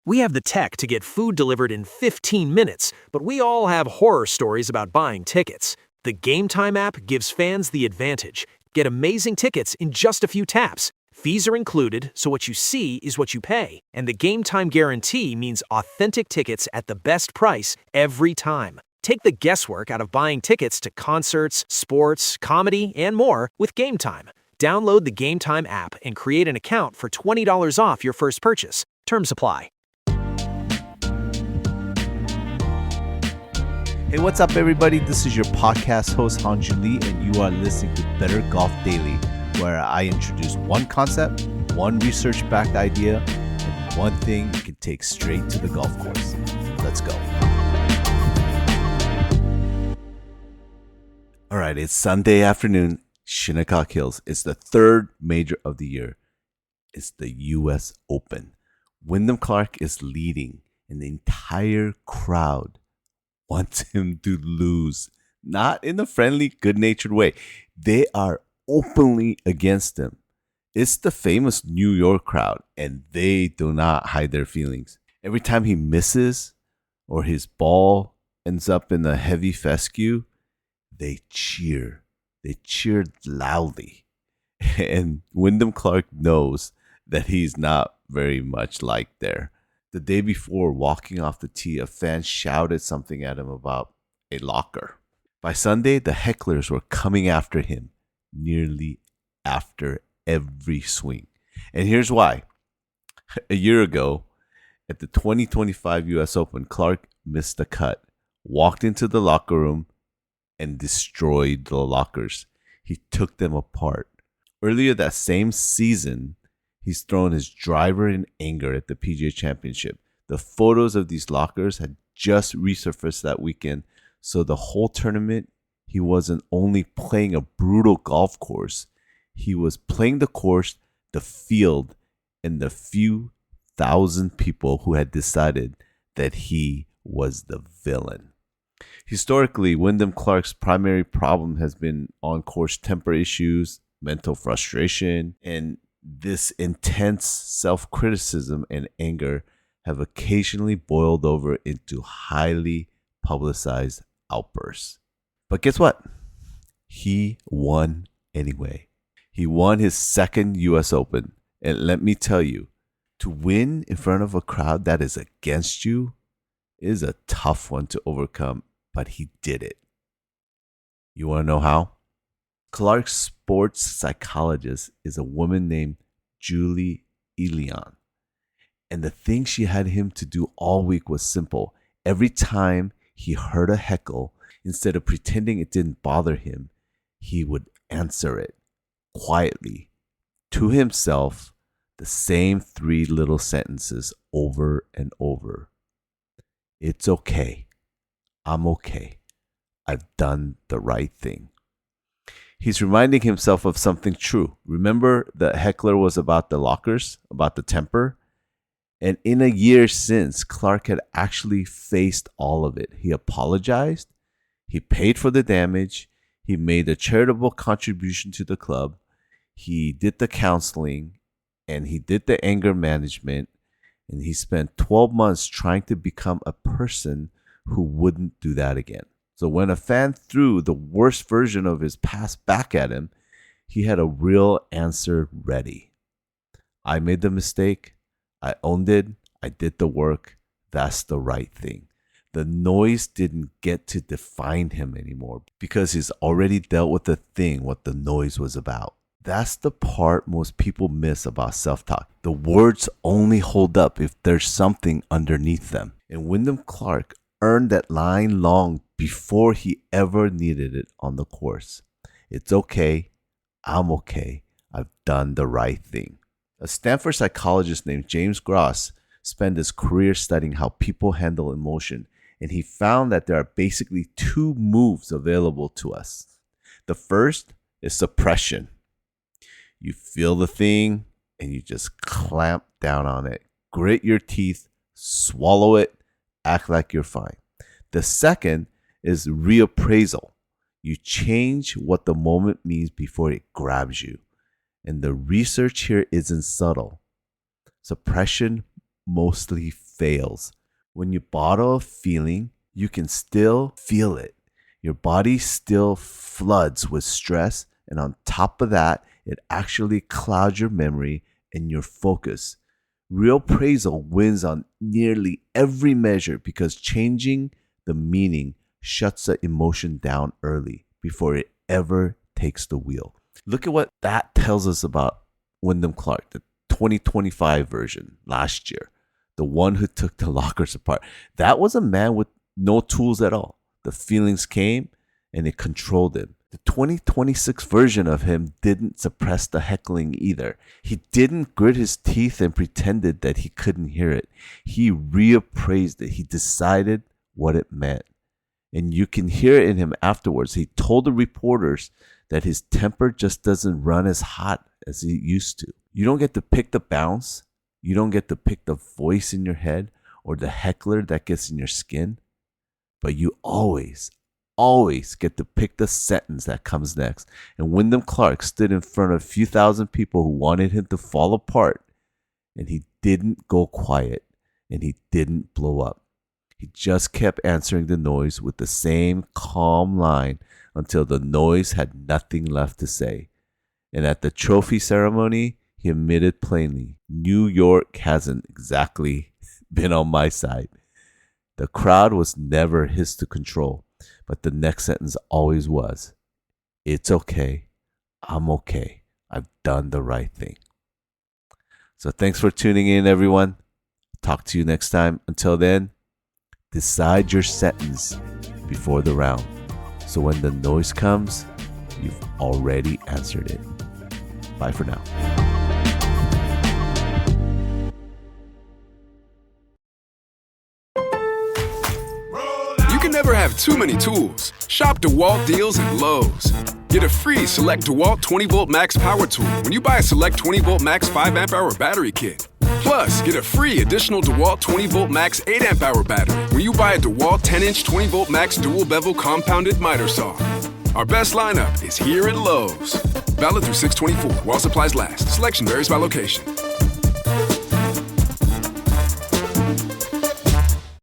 We have the tech to get food delivered in 15 minutes, but we all have horror stories about buying tickets. The Game Time app gives fans the advantage. Get amazing tickets in just a few taps. Fees are included, so what you see is what you pay. And the Game Time guarantee means authentic tickets at the best price every time. Take the guesswork out of buying tickets to concerts, sports, comedy, and more with Game Time. Download the Game Time app and create an account for $20 off your first purchase. Terms apply. Hey, what's up, everybody? This is your podcast host, Hanju Lee, and you are listening to Better Golf Daily, where I introduce one concept, one research-backed idea, and one thing you can take straight to the golf course. Let's go. All right, it's Sunday afternoon, Shinnecock Hills. It's the third major of the year. It's the U.S. Open. Wyndham Clark is leading, and the entire crowd wants him to lose. Not in a friendly, good-natured way. They are openly against him. It's the famous New York crowd, and they do not hide their feelings. Every time he misses or his ball ends up in a heavy fescue, they cheer. They cheer loudly. And Wyndham Clark knows that he's not very much liked there. The day before, walking off the tee, a fan shouted something at him about a locker. By Sunday, the hecklers were coming after him nearly after every swing. And here's why. A year ago, at the 2025 U.S. Open, Clark missed the cut, walked into the locker room, and destroyed the lockers. He took them apart. Earlier that same season, he's thrown his driver in anger at the PGA Championship. The photos of these lockers had just resurfaced that weekend, so the whole tournament, he wasn't only playing a brutal golf course, he was playing the course, the field, and the few thousand people who had decided that he was the villain. Historically, Wyndham Clark's primary problem has been on-course temper issues, mental frustration, and this intense self-criticism and anger have occasionally boiled over into highly publicized outbursts. But guess what? He won anyway. He won his second U.S. Open. And let me tell you, to win in front of a crowd that is against you is a tough one to overcome, but he did it. You want to know how? Clark's sports psychologist is a woman named Julie Elion. And the thing she had him to do all week was simple. Every time he heard a heckle, instead of pretending it didn't bother him, he would answer it quietly to himself, the same 3 little sentences over and over. It's okay. I'm okay. I've done the right thing. He's reminding himself of something true. Remember, the heckler was about the lockers, about the temper? And in a year since, Clark had actually faced all of it. He apologized. He paid for the damage. He made a charitable contribution to the club. He did the counseling, and he did the anger management. And he spent 12 months trying to become a person who wouldn't do that again. So when a fan threw the worst version of his past back at him, he had a real answer ready. I made the mistake. I owned it. I did the work. That's the right thing. The noise didn't get to define him anymore because he's already dealt with the thing, what the noise was about. That's the part most people miss about self-talk. The words only hold up if there's something underneath them. And Wyndham Clark earned that line long before he ever needed it on the course. It's okay. I'm okay. I've done the right thing. A Stanford psychologist named James Gross spent his career studying how people handle emotion, and he found that there are basically 2 moves available to us. The first is suppression. You feel the thing and you just clamp down on it. Grit your teeth, swallow it, act like you're fine. The second is reappraisal. You change what the moment means before it grabs you. And the research here isn't subtle. Suppression mostly fails. When you bottle a feeling, you can still feel it. Your body still floods with stress, and on top of that, it actually clouds your memory and your focus. Real appraisal wins on nearly every measure because changing the meaning shuts the emotion down early before it ever takes the wheel. Look at what that tells us about Wyndham Clark, the 2025 version last year, the one who took the lockers apart. That was a man with no tools at all. The feelings came and it controlled him. The 2026 version of him didn't suppress the heckling either. He didn't grit his teeth and pretended that he couldn't hear it. He reappraised it. He decided what it meant. And you can hear it in him afterwards. He told the reporters that his temper just doesn't run as hot as it used to. You don't get to pick the bounce. You don't get to pick the voice in your head or the heckler that gets in your skin. But you always get to pick the sentence that comes next. And Wyndham Clark stood in front of a few thousand people who wanted him to fall apart. And he didn't go quiet. And he didn't blow up. He just kept answering the noise with the same calm line until the noise had nothing left to say. And at the trophy ceremony, he admitted plainly, New York hasn't exactly been on my side. The crowd was never his to control, but the next sentence always was, it's okay. I'm okay. I've done the right thing. So thanks for tuning in, everyone. Talk to you next time. Until then, decide your sentence before the round. So when the noise comes, you've already answered it. Bye for now. You can never have too many tools. Shop DeWalt deals at Lowe's. Get a free Select DeWalt 20-volt max power tool when you buy a Select 20-volt max 5-amp-hour battery kit. Plus, get a free additional DeWalt 20-volt max 8-amp-hour battery when you buy a DeWalt 10-inch 20-volt max dual-bevel compounded miter saw. Our best lineup is here at Lowe's. Valid through 6/24 while supplies last. Selection varies by location.